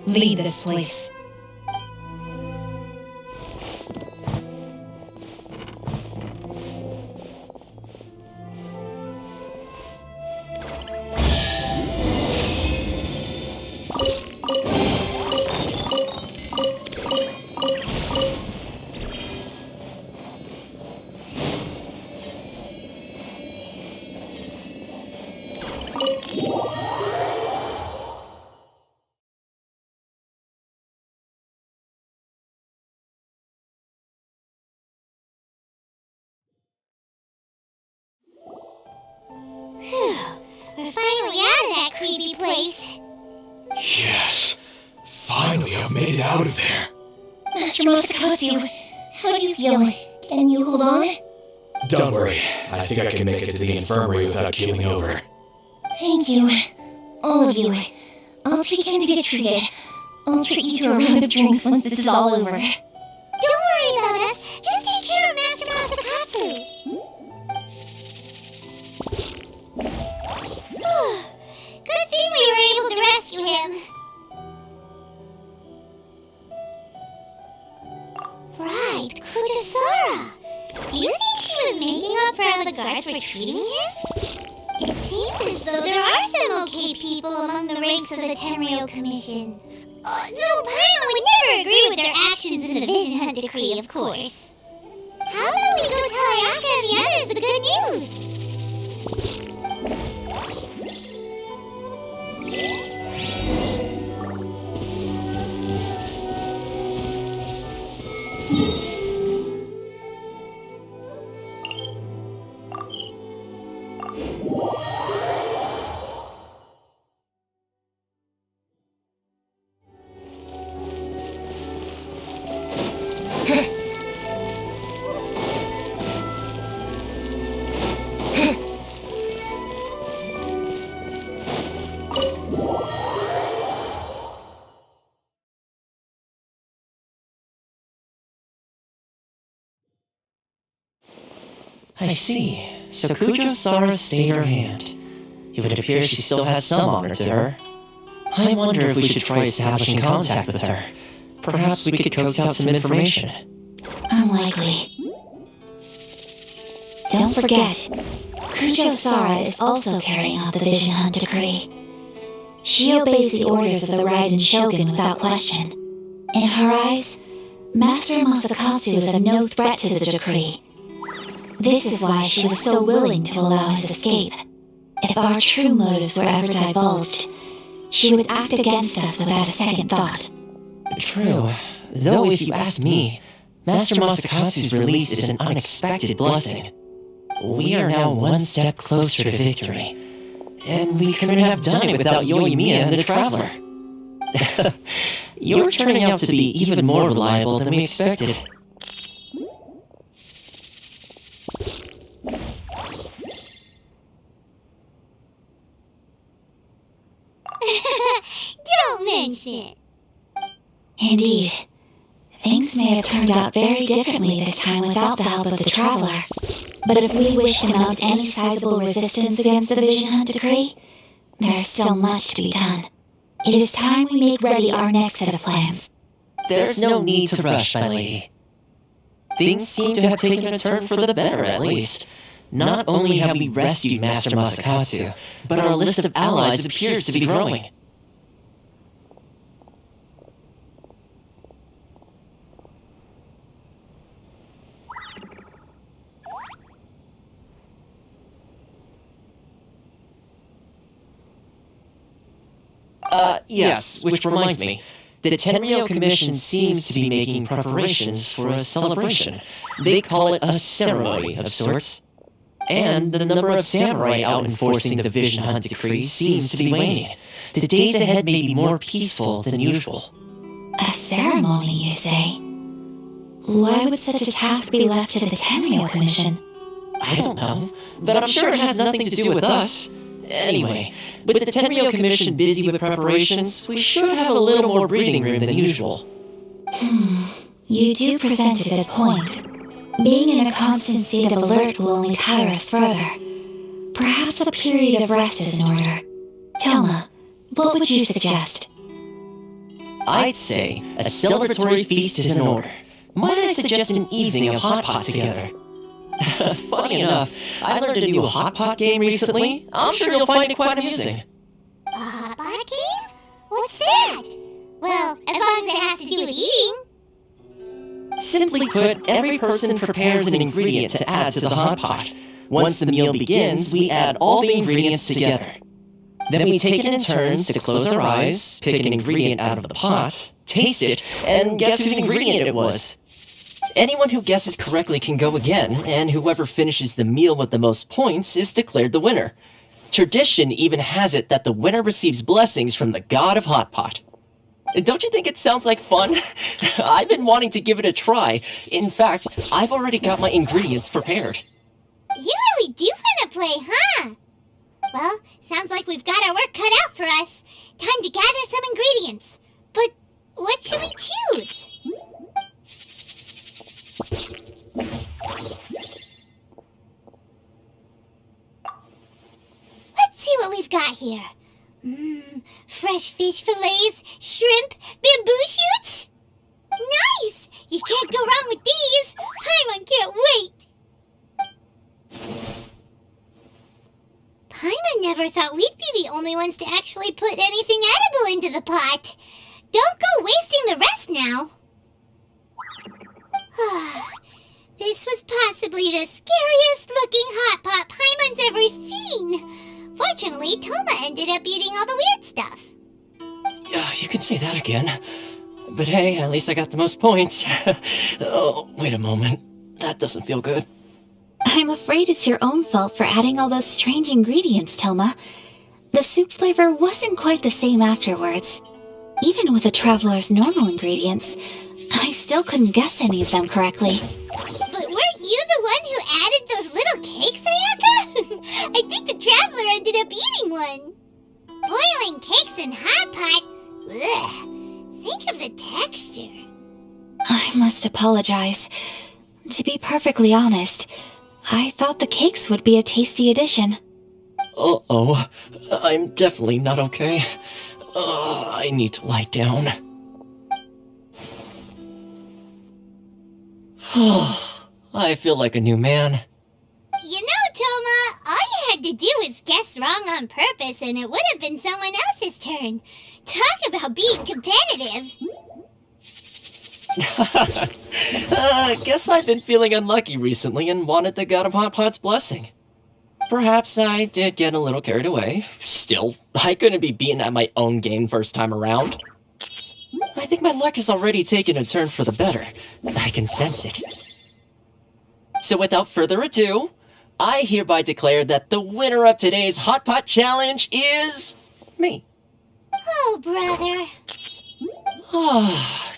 Leave this place. We're finally out of that creepy place. Yes. Finally, I've made it out of there. Master Masakatsu, how do you feel? Can you hold on? Don't worry. I think I can make it to the infirmary without keeling over. Thank you. All of you. I'll take him to get treated. I'll treat you to a round of drinks once this is all over. Don't worry about us. Just take care of Master Masakatsu. Good thing we were able to rescue him. Right, Kujasara. Do you think she was making up for how the guards were treating him? It seems as though there are some okay people among the ranks of the Tenryou Commission. Though Paimon would never agree with their actions in the Vision Hunt Decree, of course. How about we go tell Ayaka and the others the good news? I see. So Kujo-Sara stayed her hand. It would appear she still has some honor to her. I wonder if we should try establishing contact with her. Perhaps we could coax out some information. Unlikely. Don't forget, Kujo-Sara is also carrying out the Vision Hunt Decree. She obeys the orders of the Raiden Shogun without question. In her eyes, Master Masakatsu is of no threat to the decree. This is why she was so willing to allow his escape. If our true motives were ever divulged, she would act against us without a second thought. True. Though if you ask me, Master Masakatsu's release is an unexpected blessing. We are now one step closer to victory. And we couldn't have done it without Yoimiya and the Traveler. You're turning out to be even more reliable than we expected. Don't mention it. Indeed. Things may have turned out very differently this time without the help of the Traveler. But if we wish to mount any sizable resistance against the Vision Hunt Decree, there is still much to be done. It is time we make ready our next set of plans. There's no need to rush, my lady. Things seem to have taken a turn for the better, at least. Not only have we rescued Master Masakatsu, but our list of allies appears to be growing. Yes, which reminds me. The Tenryou Commission seems to be making preparations for a celebration. They call it a ceremony of sorts. And the number of samurai out enforcing the Vision Hunt decree seems to be waning. The days ahead may be more peaceful than usual. A ceremony, you say? Why would such a task be left to the Tenryou Commission? I don't know, but I'm sure it has nothing to do with us. Anyway, with the Tenryou Commission busy with preparations, we should have a little more breathing room than usual. You do present a good point. Being in a constant state of alert will only tire us further. Perhaps a period of rest is in order. Toma, what would you suggest? I'd say a celebratory feast is in order. Might I suggest an evening of hot pot together? Funny enough, I learned a new hot pot game recently. I'm sure you'll find it quite amusing. A hot pot game? What's that? Well, as long as it has to do with eating. Simply put, every person prepares an ingredient to add to the hot pot. Once the meal begins, we add all the ingredients together. Then we take it in turns to close our eyes, pick an ingredient out of the pot, taste it, and guess whose ingredient it was. Anyone who guesses correctly can go again, and whoever finishes the meal with the most points is declared the winner. Tradition even has it that the winner receives blessings from the god of hot pot. Don't you think it sounds like fun? I've been wanting to give it a try. In fact, I've already got my ingredients prepared. You really do want to play, huh? Well, sounds like we've got our work cut out for us. Time to gather some ingredients. But what should we choose? Let's see what we've got here. Fresh fish fillets, shrimp, bamboo shoots. Nice! You can't go wrong with these. Paimon can't wait. Paimon never thought we'd be the only ones to actually put anything edible into the pot. Don't go wasting the rest now. This was possibly the scariest looking hot pot Paimon's ever seen. Fortunately, Toma ended up eating all the weird stuff. You can say that again. But hey, at least I got the most points. Oh, wait a moment. That doesn't feel good. I'm afraid it's your own fault for adding all those strange ingredients, Toma. The soup flavor wasn't quite the same afterwards. Even with the traveler's normal ingredients, I still couldn't guess any of them correctly. But weren't you the one who added those little cakes, Ayaka? I think the traveler ended up eating one. Boiling cakes in hot pot? Ugh. Think of the texture. I must apologize. To be perfectly honest, I thought the cakes would be a tasty addition. Uh-oh. I'm definitely not okay. I need to lie down. I feel like a new man. You know, Toma, all you had to do was guess wrong on purpose and it would have been someone else's turn. Talk about being competitive. Guess I've been feeling unlucky recently and wanted the God of Hot Pot's blessing. Perhaps I did get a little carried away. Still, I couldn't be beaten at my own game first time around. I think my luck has already taken a turn for the better. I can sense it. So without further ado, I hereby declare that the winner of today's Hot Pot Challenge is me. Oh, brother.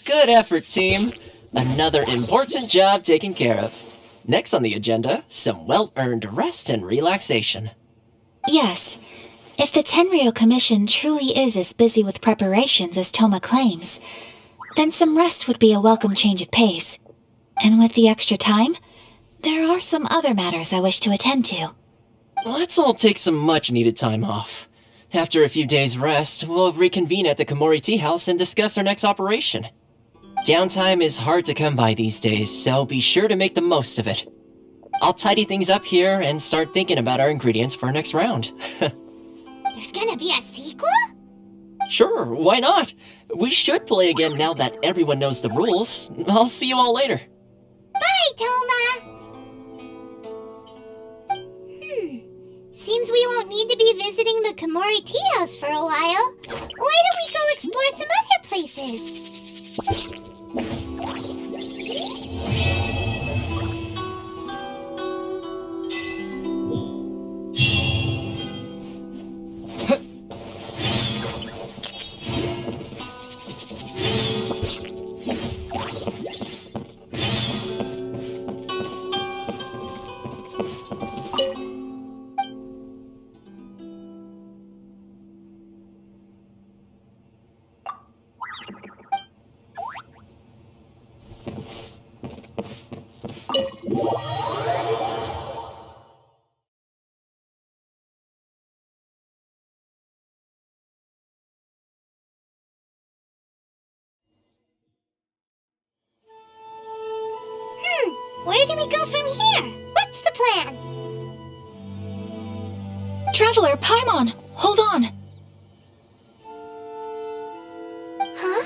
Good effort, team. Another important job taken care of. Next on the agenda, some well-earned rest and relaxation. Yes, if the Tenryou Commission truly is as busy with preparations as Toma claims, then some rest would be a welcome change of pace. And with the extra time, there are some other matters I wish to attend to. Let's all take some much-needed time off. After a few days' rest, we'll reconvene at the Komori Tea House and discuss our next operation. Downtime is hard to come by these days, so be sure to make the most of it. I'll tidy things up here and start thinking about our ingredients for our next round. There's gonna be a sequel? Sure, why not? We should play again now that everyone knows the rules. I'll see you all later. Bye, Toma! Seems we won't need to be visiting the Komori Tea House for a while. Why do places. Where do we go from here? What's the plan? Traveler, Paimon, hold on. Huh?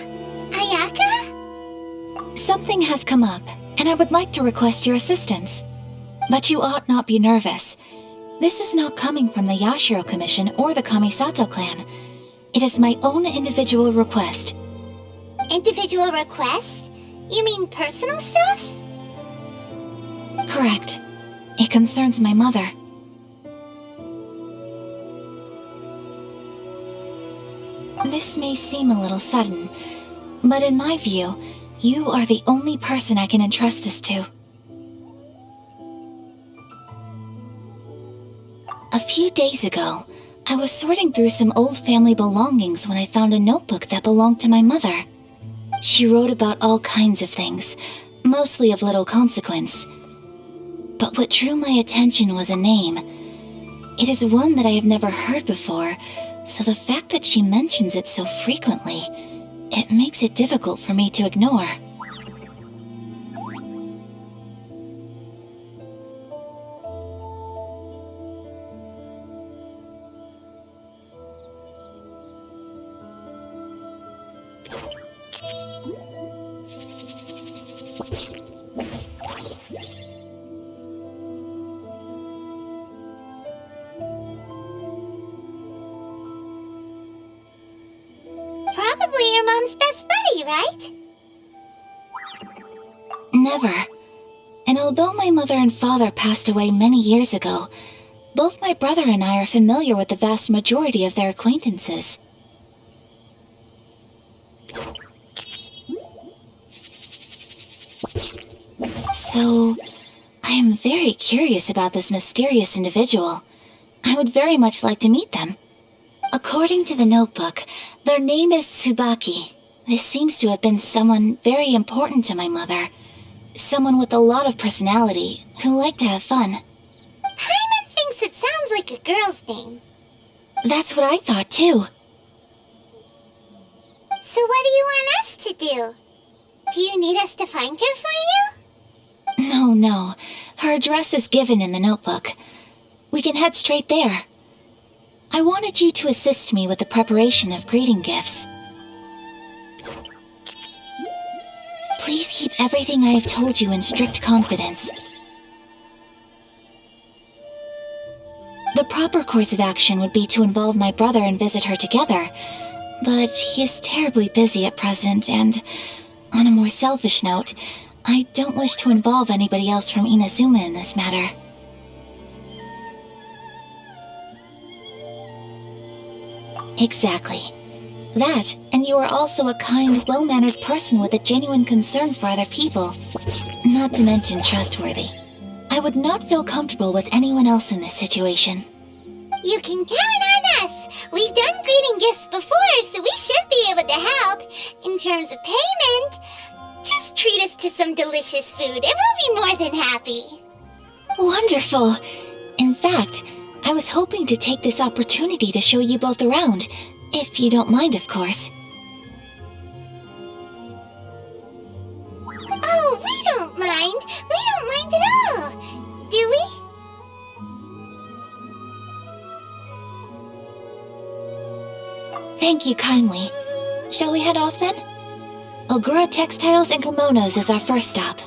Ayaka? Something has come up, and I would like to request your assistance. But you ought not be nervous. This is not coming from the Yashiro Commission or the Kamisato clan. It is my own individual request. Individual request? You mean personal stuff? Correct. It concerns my mother. This may seem a little sudden, but in my view, you are the only person I can entrust this to. A few days ago, I was sorting through some old family belongings when I found a notebook that belonged to my mother. She wrote about all kinds of things, mostly of little consequence. But what drew my attention was a name. It is one that I have never heard before, so the fact that she mentions it so frequently, it makes it difficult for me to ignore. Probably your mom's best buddy, right? Never. And although my mother and father passed away many years ago, both my brother and I are familiar with the vast majority of their acquaintances. So, I am very curious about this mysterious individual. I would very much like to meet them. According to the notebook, their name is Tsubaki. This seems to have been someone very important to my mother. Someone with a lot of personality, who liked to have fun. Paimon thinks it sounds like a girl's name. That's what I thought too. So what do you want us to do? Do you need us to find her for you? No. Her address is given in the notebook. We can head straight there. I wanted you to assist me with the preparation of greeting gifts. Please keep everything I have told you in strict confidence. The proper course of action would be to involve my brother and visit her together, but he is terribly busy at present, and, on a more selfish note, I don't wish to involve anybody else from Inazuma in this matter. Exactly. That, and you are also a kind, well-mannered person with a genuine concern for other people. Not to mention trustworthy. I would not feel comfortable with anyone else in this situation. You can count on us! We've done greeting gifts before, so we should be able to help. In terms of payment, just treat us to some delicious food and we'll be more than happy. Wonderful! In fact, I was hoping to take this opportunity to show you both around, if you don't mind, of course. Oh, we don't mind. We don't mind at all. Do we? Thank you kindly. Shall we head off then? Ogura Textiles and Kimonos is our first stop.